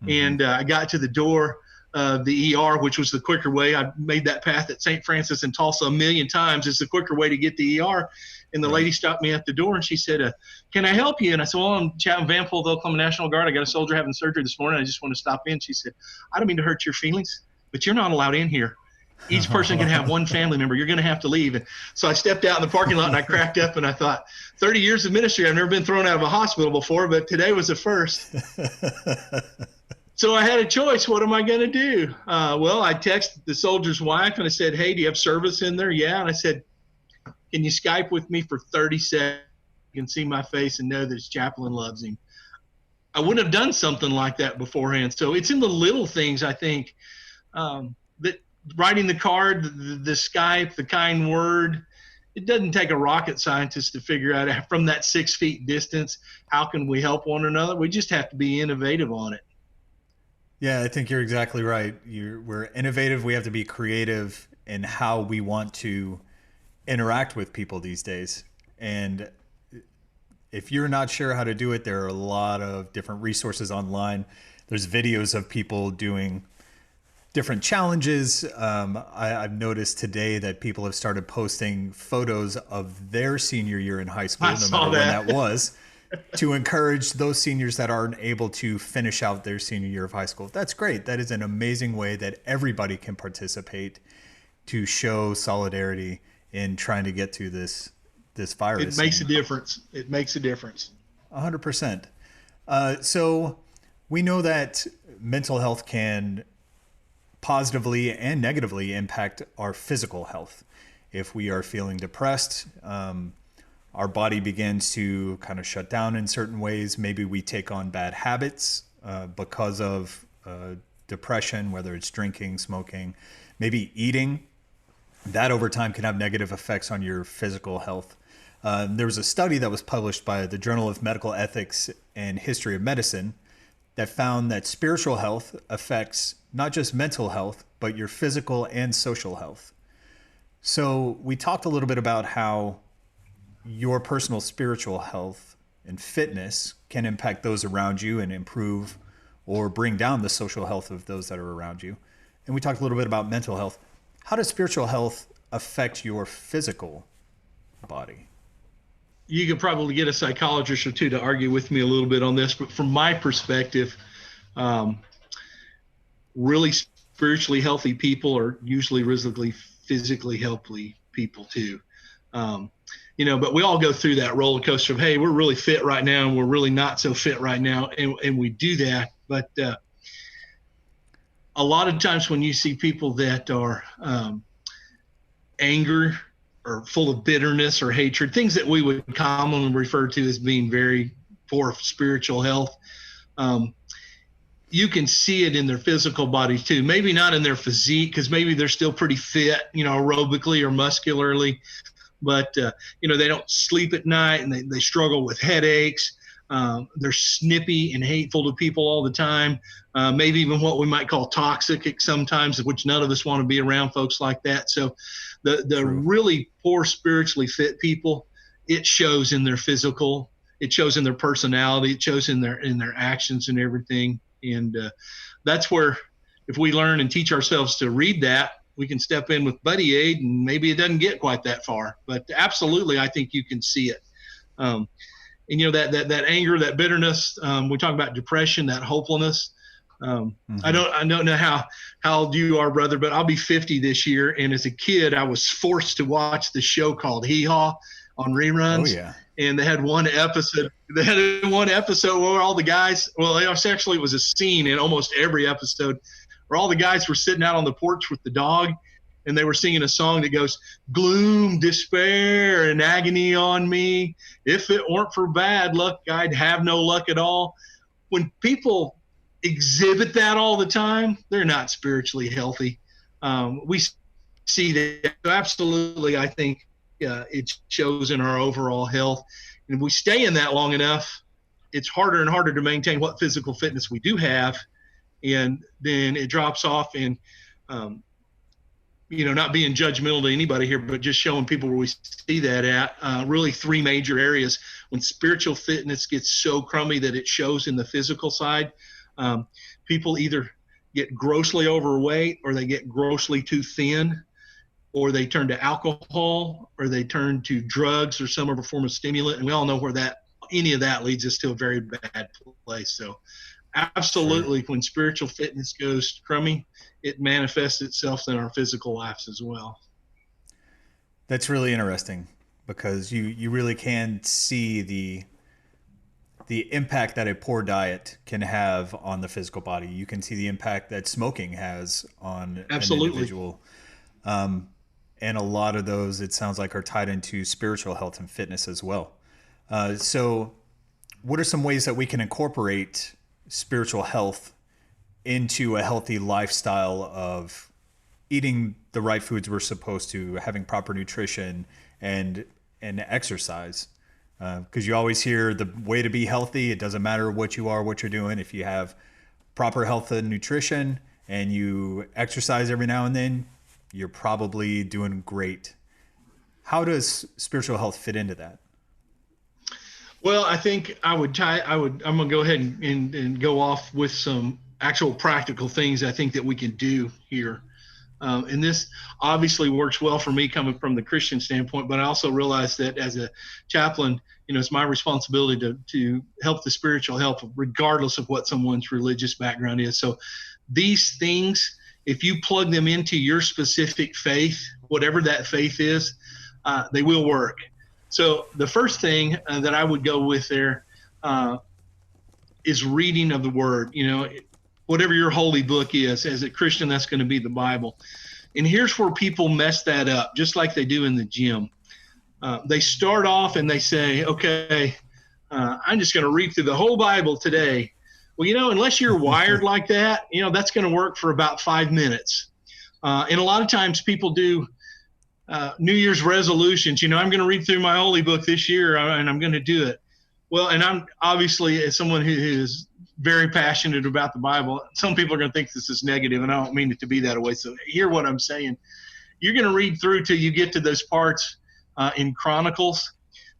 And I got to the door of the ER, which was the quicker way. I made that path at St. Francis in Tulsa a million times. It's the quicker way to get the ER. And the lady stopped me at the door and she said, can I help you? And I said, well, I'm Chaplain Vanpool of the Oklahoma National Guard. I got a soldier having surgery this morning. I just want to stop in. She said, I don't mean to hurt your feelings, but you're not allowed in here. Each person can have one family member. You're going to have to leave. And so I stepped out in the parking lot and I cracked up and I thought, 30 years of ministry, I've never been thrown out of a hospital before, but today was the first. So I had a choice. What am I going to do? Well, I texted the soldier's wife and I said, hey, do you have service in there? Yeah. And I said, can you Skype with me for 30 seconds? You can see my face and know that his chaplain loves him. I wouldn't have done something like that beforehand. So it's in the little things, I think, that writing the card, the Skype, the kind word, it doesn't take a rocket scientist to figure out from that 6 feet distance, how can we help one another? We just have to be innovative on it. Yeah, I think you're exactly right. We're innovative. We have to be creative in how we want to interact with people these days. And if you're not sure how to do it, there are a lot of different resources online. There's videos of people doing different challenges. I've noticed today that people have started posting photos of their senior year in high school, no matter when that was, to encourage those seniors that aren't able to finish out their senior year of high school. That's great. That is an amazing way that everybody can participate to show solidarity in trying to get to this virus. It makes a difference. It makes a difference. 100%. So we know that mental health can positively and negatively impact our physical health. If we are feeling depressed, our body begins to kind of shut down in certain ways. Maybe we take on bad habits because of depression, whether it's drinking, smoking, maybe eating. That over time can have negative effects on your physical health. There was a study that was published by the Journal of Medical Ethics and History of Medicine that found that spiritual health affects not just mental health, but your physical and social health. So we talked a little bit about how your personal spiritual health and fitness can impact those around you and improve or bring down the social health of those that are around you. And we talked a little bit about mental health. How does spiritual health affect your physical body? You could probably get a psychologist or two to argue with me a little bit on this, but from my perspective, really spiritually healthy people are usually physically healthy people too. But we all go through that roller coaster of, hey, we're really fit right now and we're really not so fit right now. And we do that. But a lot of times when you see people that are anger or full of bitterness or hatred, things that we would commonly refer to as being very poor spiritual health, you can see it in their physical body too. Maybe not in their physique, because maybe they're still pretty fit, aerobically or muscularly, but they don't sleep at night and they struggle with headaches. They're snippy and hateful to people all the time. Maybe even what we might call toxic sometimes, which none of us want to be around folks like that. So the really poor spiritually fit people, it shows in their physical, it shows in their personality, it shows in their actions and everything. And that's where, if we learn and teach ourselves to read that, we can step in with buddy aid, and maybe it doesn't get quite that far. But absolutely, I think you can see it. And that anger, that bitterness. We talk about depression, that hopelessness. I don't know how old you are, brother, but I'll be 50 this year. And as a kid, I was forced to watch the show called Hee Haw on reruns. Oh yeah. And they had one episode where all the guys, it was a scene in almost every episode where all the guys were sitting out on the porch with the dog, and they were singing a song that goes, gloom, despair, and agony on me. If it weren't for bad luck, I'd have no luck at all. When people exhibit that all the time, they're not spiritually healthy. We see that. So absolutely, I think it shows in our overall health. And if we stay in that long enough, it's harder and harder to maintain what physical fitness we do have. And then it drops off. And, not being judgmental to anybody here, but just showing people where we see that at, really three major areas. When spiritual fitness gets so crummy that it shows in the physical side, people either get grossly overweight, or they get grossly too thin, or they turn to alcohol, or they turn to drugs or some other form of stimulant. And we all know where any of that leads us to a very bad place. So absolutely, when spiritual fitness goes crummy, it manifests itself in our physical lives as well. That's really interesting because you really can see the impact that a poor diet can have on the physical body. You can see the impact that smoking has on an Absolutely. individual. And a lot of those, it sounds like, are tied into spiritual health and fitness as well. So what are some ways that we can incorporate spiritual health into a healthy lifestyle of eating the right foods we're supposed to, having proper nutrition and exercise? Because you always hear the way to be healthy, it doesn't matter what you are, what you're doing. If you have proper health and nutrition and you exercise every now and then, you're probably doing great. How does spiritual health fit into that? Well, I think I'm going to go ahead and go off with some actual practical things I think that we can do here. And this obviously works well for me coming from the Christian standpoint, but I also realize that as a chaplain, it's my responsibility to help the spiritual health regardless of what someone's religious background is. So these things, if you plug them into your specific faith, whatever that faith is, they will work. So the first thing that I would go with there is reading of the Word. Whatever your holy book is, as a Christian, that's going to be the Bible. And here's where people mess that up, just like they do in the gym. They start off and they say, okay, I'm just going to read through the whole Bible today. Well, unless you're wired like that, that's going to work for about 5 minutes. And a lot of times people do New Year's resolutions. I'm going to read through my holy book this year and I'm going to do it. Well, and I'm obviously, as someone who is very passionate about the Bible, some people are going to think this is negative, and I don't mean it to be that way. So hear what I'm saying. You're going to read through till you get to those parts in Chronicles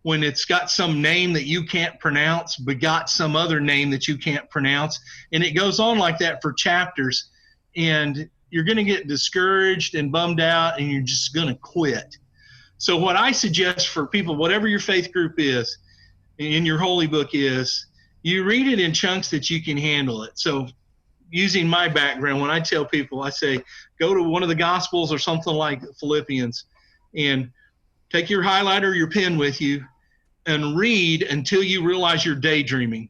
when it's got some name that you can't pronounce, begot some other name that you can't pronounce. And it goes on like that for chapters. And you're going to get discouraged and bummed out, and you're just going to quit. So what I suggest for people, whatever your faith group is, in your holy book is, you read it in chunks that you can handle it. So using my background, when I tell people, I say, go to one of the Gospels or something like Philippians and take your highlighter or your pen with you and read until you realize you're daydreaming.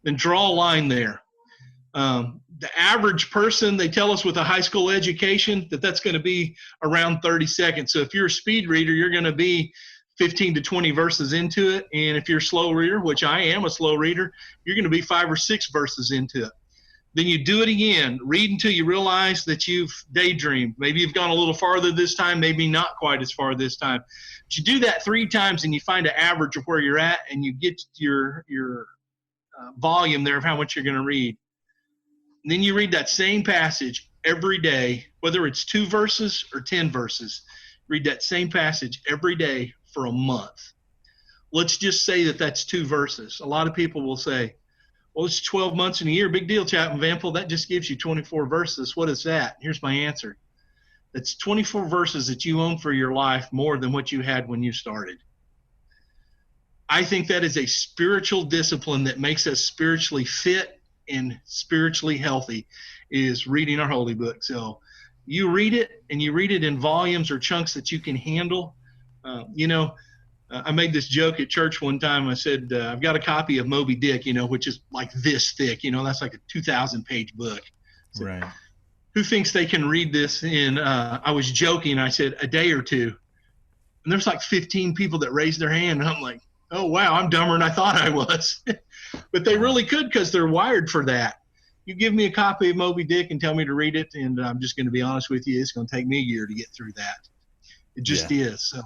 Then draw a line there. The average person, they tell us with a high school education, that's going to be around 30 seconds. So if you're a speed reader, you're going to be 15 to 20 verses into it. And if you're a slow reader, which I am a slow reader, you're going to be 5 or 6 verses into it. Then you do it again. Read until you realize that you've daydreamed. Maybe you've gone a little farther this time, maybe not quite as far this time. But you do that 3 times and you find an average of where you're at, and you get your volume there of how much you're going to read. And then you read that same passage every day, whether it's 2 verses or 10 verses. Read that same passage every day for a month. Let's just say that that's 2 verses. A lot of people will say, well, it's 12 months in a year. Big deal, Chaplain Vanpool. That just gives you 24 verses. What is that? Here's my answer. That's 24 verses that you own for your life more than what you had when you started. I think that is a spiritual discipline that makes us spiritually fit and spiritually healthy, is reading our holy book. So you read it, and you read it in volumes or chunks that you can handle. I made this joke at church one time. I said, I've got a copy of Moby Dick, which is like this thick. That's like a 2,000-page book. So Right. Who thinks they can read this in, I was joking. I said, a day or 2. And there's like 15 people that raised their hand. And I'm like, oh, wow, I'm dumber than I thought I was. But they really could, because they're wired for that. You give me a copy of Moby Dick and tell me to read it, and I'm just going to be honest with you, it's going to take me a year to get through that. It just is. So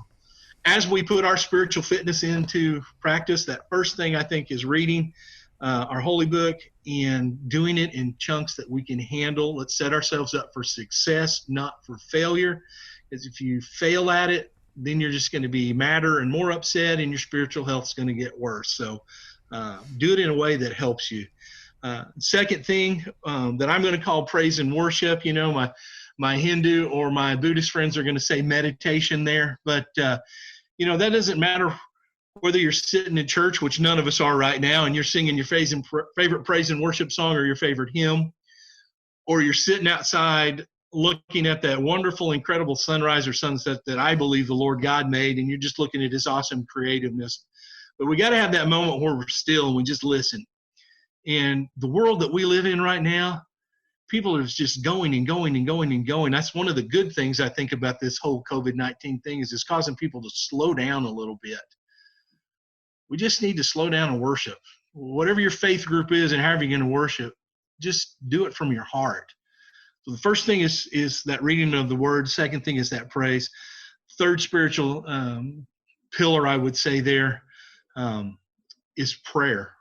as we put our spiritual fitness into practice, that first thing I think is reading our holy book and doing it in chunks that we can handle. Let's set ourselves up for success, not for failure. Because if you fail at it, then you're just going to be madder and more upset, and your spiritual health is going to get worse. So do it in a way that helps you. Second thing that I'm going to call praise and worship. My Hindu or my Buddhist friends are going to say meditation there, but that doesn't matter whether you're sitting in church, which none of us are right now, and you're singing your favorite praise and worship song or your favorite hymn, or you're sitting outside looking at that wonderful, incredible sunrise or sunset that I believe the Lord God made, and you're just looking at his awesome creativeness. But we got to have that moment where we're still and we just listen. And the world that we live in right now, people are just going and going and going and going. That's one of the good things I think about this whole COVID-19 thing, is it's causing people to slow down a little bit. We just need to slow down and worship. Whatever your faith group is and however you're going to worship, just do it from your heart. So the first thing is that reading of the word. Second thing is that praise. Third spiritual pillar, I would say there, is prayer.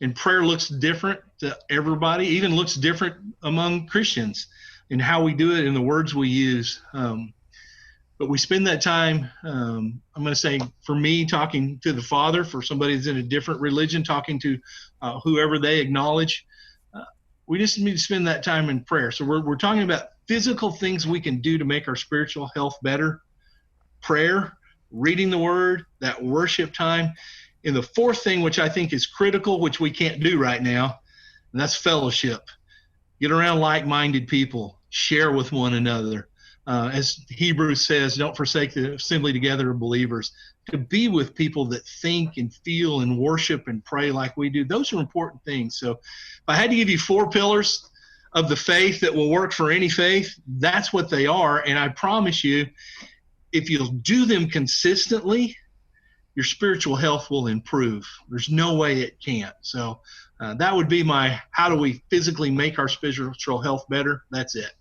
And prayer looks different to everybody, even looks different among Christians in how we do it and the words we use. But we spend that time, I'm going to say, for me, talking to the Father, for somebody that's in a different religion, talking to whoever they acknowledge. We just need to spend that time in prayer. So we're talking about physical things we can do to make our spiritual health better. Prayer, reading the word, that worship time. And the fourth thing, which I think is critical, which we can't do right now, and that's fellowship. Get around like-minded people. Share with one another. As Hebrews says, don't forsake the assembly together of believers. To be with people that think and feel and worship and pray like we do, those are important things. So if I had to give you 4 pillars of the faith that will work for any faith, that's what they are. And I promise you, if you'll do them consistently, your spiritual health will improve. There's no way it can't. So that would be my, how do we physically make our spiritual health better? That's it.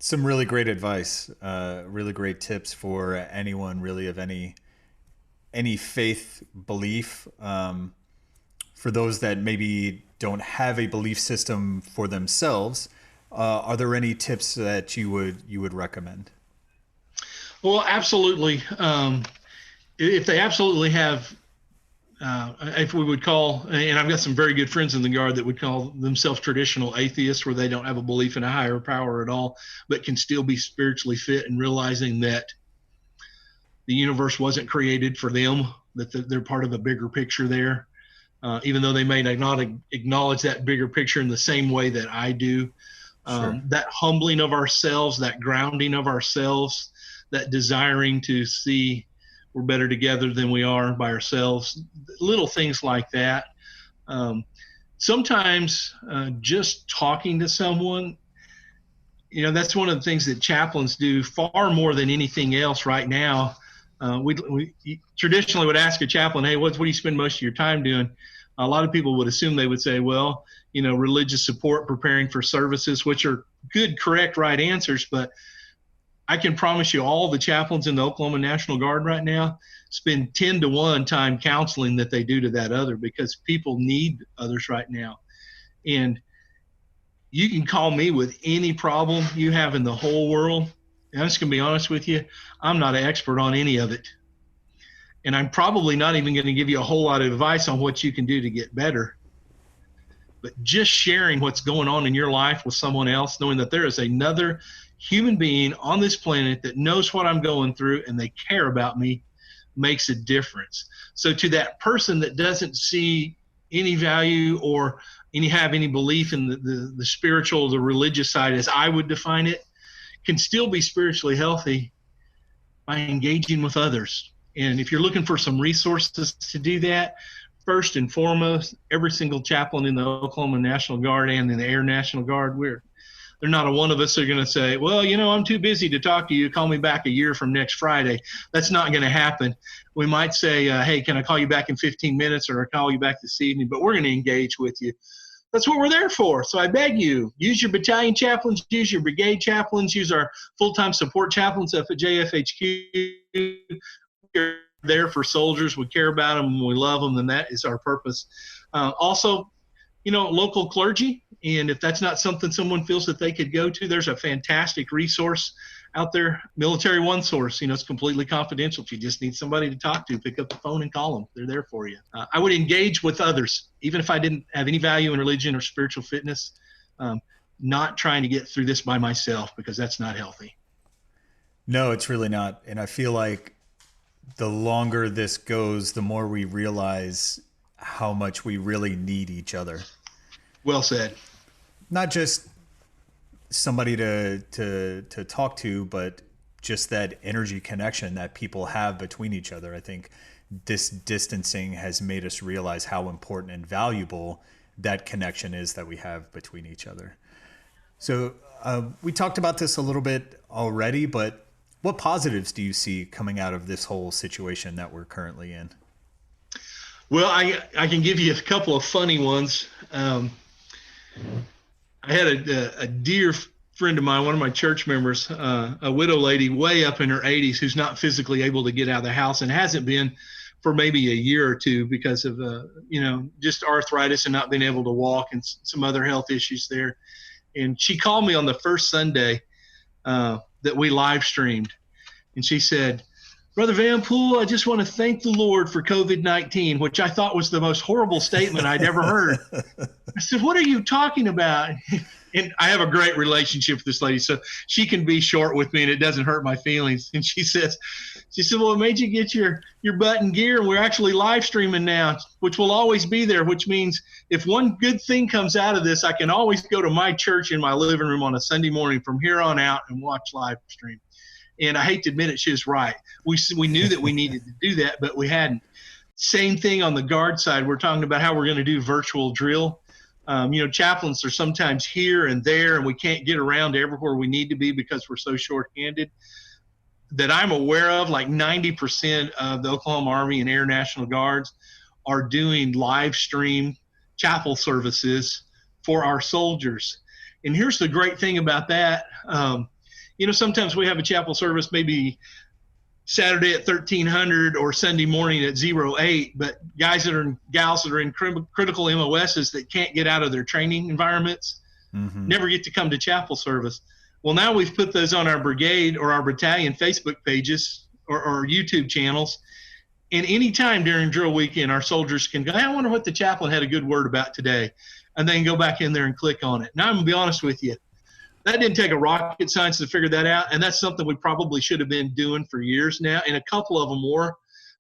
Some really great advice, really great tips for anyone really of any faith belief. For those that maybe don't have a belief system for themselves, are there any tips that you would recommend? Well, absolutely. If they absolutely have, if we would call, and I've got some very good friends in the Guard that would call themselves traditional atheists, where they don't have a belief in a higher power at all, but can still be spiritually fit and realizing that the universe wasn't created for them, that they're part of a bigger picture there, even though they may not acknowledge that bigger picture in the same way that I do. Sure. That humbling of ourselves, that grounding of ourselves, that desiring to see we're better together than we are by ourselves, little things like that. Sometimes just talking to someone, that's one of the things that chaplains do far more than anything else right now. We traditionally would ask a chaplain, hey, what do you spend most of your time doing? A lot of people would assume they would say, well, religious support, preparing for services, which are good, correct, right answers. But I can promise you all the chaplains in the Oklahoma National Guard right now spend 10 to 1 time counseling that they do to that other, because people need others right now. And you can call me with any problem you have in the whole world. And I'm just going to be honest with you, I'm not an expert on any of it. And I'm probably not even going to give you a whole lot of advice on what you can do to get better. But just sharing what's going on in your life with someone else, knowing that there is another human being on this planet that knows what I'm going through and they care about me, makes a difference. So to that person that doesn't see any value or have any belief in the spiritual, the religious side, as I would define it, can still be spiritually healthy by engaging with others. And if you're looking for some resources to do that, first and foremost, every single chaplain in the Oklahoma National Guard and in the Air National Guard, they're not a one of us that are going to say, well, I'm too busy to talk to you. Call me back a year from next Friday. That's not going to happen. We might say, hey, can I call you back in 15 minutes or call you back this evening? But we're going to engage with you. That's what we're there for. So I beg you, use your battalion chaplains, use your brigade chaplains, use our full-time support chaplains up at JFHQ. We're there for soldiers. We care about them and we love them, and that is our purpose. Also, local clergy. And if that's not something someone feels that they could go to, there's a fantastic resource out there, Military One Source. It's completely confidential. If you just need somebody to talk to, pick up the phone and call them. They're there for you. I would engage with others, even if I didn't have any value in religion or spiritual fitness, not trying to get through this by myself, because that's not healthy. No, it's really not. And I feel like the longer this goes, the more we realize how much we really need each other. Well said. Not just somebody to talk to, but just that energy connection that people have between each other. I think this distancing has made us realize how important and valuable that connection is that we have between each other. So we talked about this a little bit already, but what positives do you see coming out of this whole situation that we're currently in? Well, I can give you a couple of funny ones. I had a dear friend of mine, one of my church members, a widow lady way up in her 80s who's not physically able to get out of the house and hasn't been for maybe a year or two because of, just arthritis and not being able to walk and some other health issues there. And she called me on the first Sunday that we live streamed. And she said, "Brother Vanpool, I just want to thank the Lord for COVID-19, which I thought was the most horrible statement I'd ever heard." I said, "What are you talking about?" And I have a great relationship with this lady, so she can be short with me and it doesn't hurt my feelings. And she said, "Well, it made you get your butt in gear, and we're actually live streaming now, which will always be there, which means if one good thing comes out of this, I can always go to my church in my living room on a Sunday morning from here on out and watch live stream." And I hate to admit it, she was right. We knew that we needed to do that, but we hadn't. Same thing on the guard side. We're talking about how we're going to do virtual drill. Chaplains are sometimes here and there, and we can't get around to everywhere we need to be because we're so short-handed. That I'm aware of, like 90% of the Oklahoma Army and Air National Guards are doing live stream chapel services for our soldiers. And here's the great thing about that. Sometimes we have a chapel service maybe Saturday at 1300 or Sunday morning at 08, but gals that are in critical MOSs that can't get out of their training environments never get to come to chapel service. Well, now we've put those on our brigade or our battalion Facebook pages or YouTube channels. And anytime during drill weekend, our soldiers can go, "Hey, I wonder what the chaplain had a good word about today." And then go back in there and click on it. Now, I'm going to be honest with you. That didn't take a rocket science to figure that out, and that's something we probably should have been doing for years now, and a couple of them were.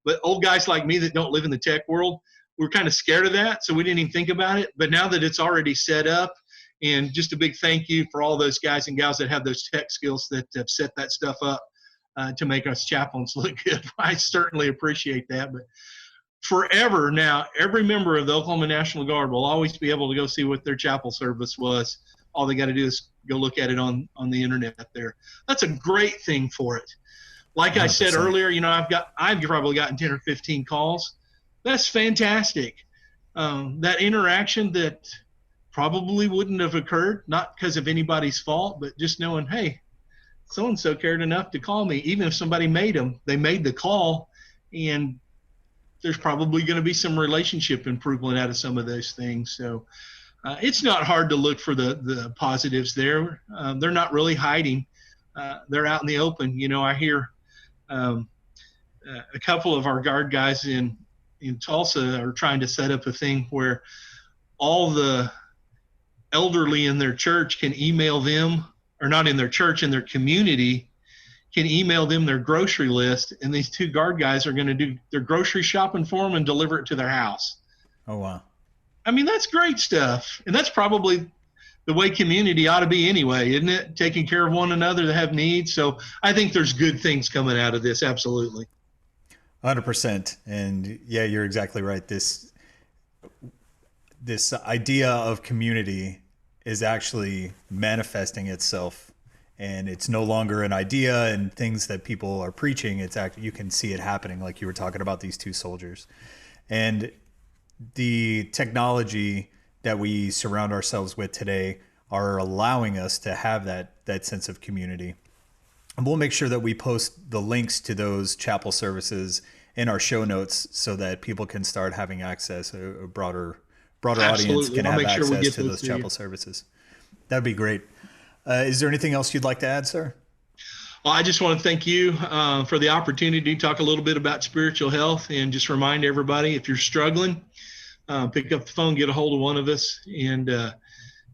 But old guys like me that don't live in the tech world, we're kind of scared of that, so we didn't even think about it. But now that it's already set up, and just a big thank you for all those guys and gals that have those tech skills that have set that stuff up to make us chaplains look good. I certainly appreciate that. But forever now, every member of the Oklahoma National Guard will always be able to go see what their chapel service was. All they got to do is go look at it on the internet there. That's a great thing for it. Like 100%. I said earlier, I've probably gotten 10 or 15 calls. That's fantastic. That interaction that probably wouldn't have occurred, not because of anybody's fault, but just knowing, hey, so-and-so cared enough to call me. Even if somebody they made the call, and there's probably going to be some relationship improvement out of some of those things. So it's not hard to look for the positives there. They're not really hiding. They're out in the open. I hear a couple of our guard guys in Tulsa are trying to set up a thing where all the elderly in their church can email them, or not in their church, in their community, can email them their grocery list, and these two guard guys are going to do their grocery shopping for them and deliver it to their house. Oh, wow. I mean, that's great stuff. And that's probably the way community ought to be anyway, isn't it? Taking care of one another that have needs. So I think there's good things coming out of this. Absolutely. 100%. And yeah, you're exactly right. This idea of community is actually manifesting itself, and it's no longer an idea and things that people are preaching. It's actually, you can see it happening, like you were talking about these two soldiers. And the technology that we surround ourselves with today are allowing us to have that sense of community. And we'll make sure that we post the links to those chapel services in our show notes so that people can start having access, a broader audience can have access to those chapel services. That'd be great. Is there anything else you'd like to add, sir? Well, I just want to thank you for the opportunity to talk a little bit about spiritual health, and just remind everybody, if you're struggling, pick up the phone, get a hold of one of us. And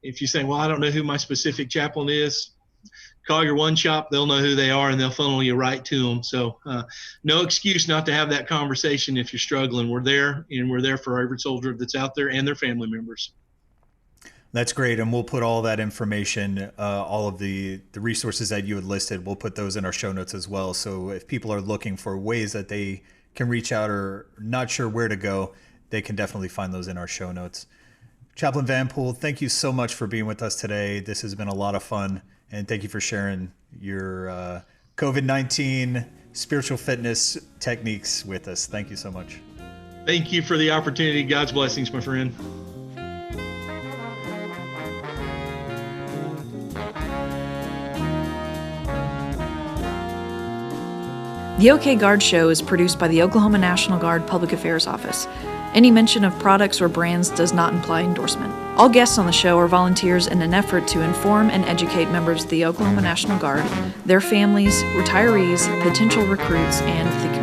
if you say, well, I don't know who my specific chaplain is, call your one shop, they'll know who they are and they'll funnel you right to them. So no excuse not to have that conversation if you're struggling. We're there, and we're there for every soldier that's out there and their family members. That's great. And we'll put all that information, all of the resources that you had listed, we'll put those in our show notes as well. So if people are looking for ways that they can reach out or not sure where to go, they can definitely find those in our show notes. Chaplain Vanpool, thank you so much for being with us today. This has been a lot of fun. And thank you for sharing your COVID-19 spiritual fitness techniques with us. Thank you so much. Thank you for the opportunity. God's blessings, my friend. The OK Guard Show is produced by the Oklahoma National Guard Public Affairs Office. Any mention of products or brands does not imply endorsement. All guests on the show are volunteers in an effort to inform and educate members of the Oklahoma National Guard, their families, retirees, potential recruits, and the